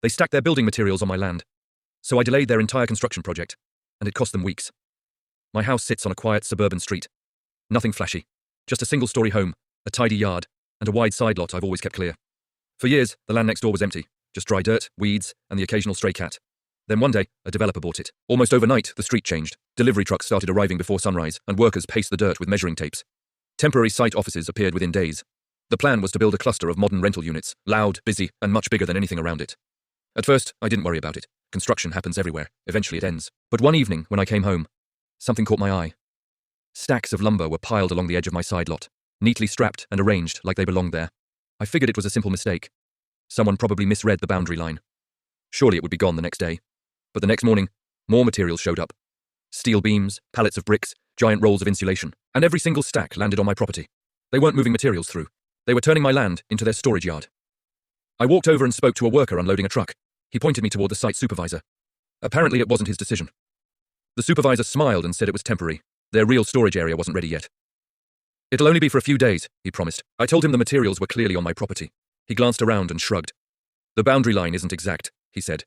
They stacked their building materials on my land. So I delayed their entire construction project, and it cost them weeks. My house sits on a quiet suburban street. Nothing flashy. Just a single-story home, a tidy yard, and a wide side lot I've always kept clear. For years, the land next door was empty. Just dry dirt, weeds, and the occasional stray cat. Then one day, a developer bought it. Almost overnight, the street changed. Delivery trucks started arriving before sunrise, and workers paced the dirt with measuring tapes. Temporary site offices appeared within days. The plan was to build a cluster of modern rental units, loud, busy, and much bigger than anything around it. At first, I didn't worry about it. Construction happens everywhere. Eventually it ends. But one evening, when I came home, something caught my eye. Stacks of lumber were piled along the edge of my side lot, neatly strapped and arranged like they belonged there. I figured it was a simple mistake. Someone probably misread the boundary line. Surely it would be gone the next day. But the next morning, more materials showed up. Steel beams, pallets of bricks, giant rolls of insulation, and every single stack landed on my property. They weren't moving materials through. They were turning my land into their storage yard. I walked over and spoke to a worker unloading a truck. He pointed me toward the site supervisor. Apparently it wasn't his decision. The supervisor smiled and said it was temporary. Their real storage area wasn't ready yet. It'll only be for a few days, he promised. I told him the materials were clearly on my property. He glanced around and shrugged. The boundary line isn't exact, he said.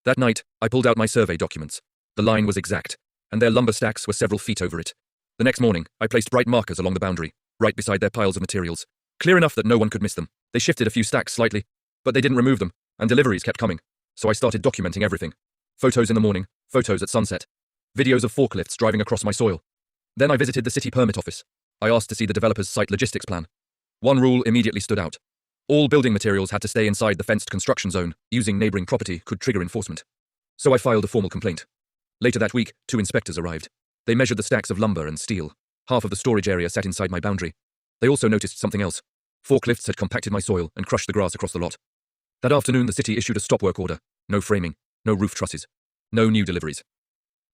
That night, I pulled out my survey documents. The line was exact, and their lumber stacks were several feet over it. The next morning, I placed bright markers along the boundary, right beside their piles of materials, clear enough that no one could miss them. They shifted a few stacks slightly, but they didn't remove them, and deliveries kept coming. So I started documenting everything. Photos in the morning, photos at sunset, videos of forklifts driving across my soil. Then I visited the city permit office. I asked to see the developer's site logistics plan. One rule immediately stood out. All building materials had to stay inside the fenced construction zone. Using neighboring property could trigger enforcement. So I filed a formal complaint. Later that week, 2 inspectors arrived. They measured the stacks of lumber and steel. Half of the storage area sat inside my boundary. They also noticed something else. Forklifts had compacted my soil and crushed the grass across the lot. That afternoon, the city issued a stop work order. No framing, no roof trusses, no new deliveries.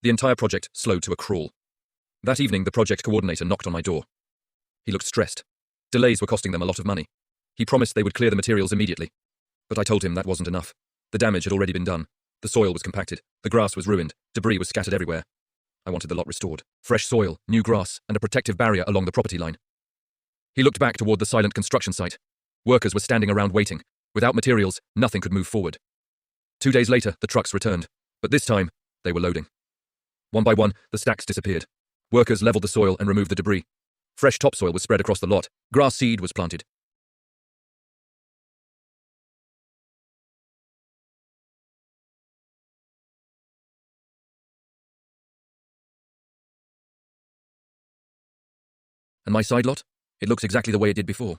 The entire project slowed to a crawl. That evening, the project coordinator knocked on my door. He looked stressed. Delays were costing them a lot of money. He promised they would clear the materials immediately. But I told him that wasn't enough. The damage had already been done. The soil was compacted. The grass was ruined. Debris was scattered everywhere. I wanted the lot restored. Fresh soil, new grass, and a protective barrier along the property line. He looked back toward the silent construction site. Workers were standing around waiting. Without materials, nothing could move forward. 2 days later, the trucks returned. But this time, they were loading. One by one, the stacks disappeared. Workers leveled the soil and removed the debris. Fresh topsoil was spread across the lot. Grass seed was planted. And my side lot? It looks exactly the way it did before.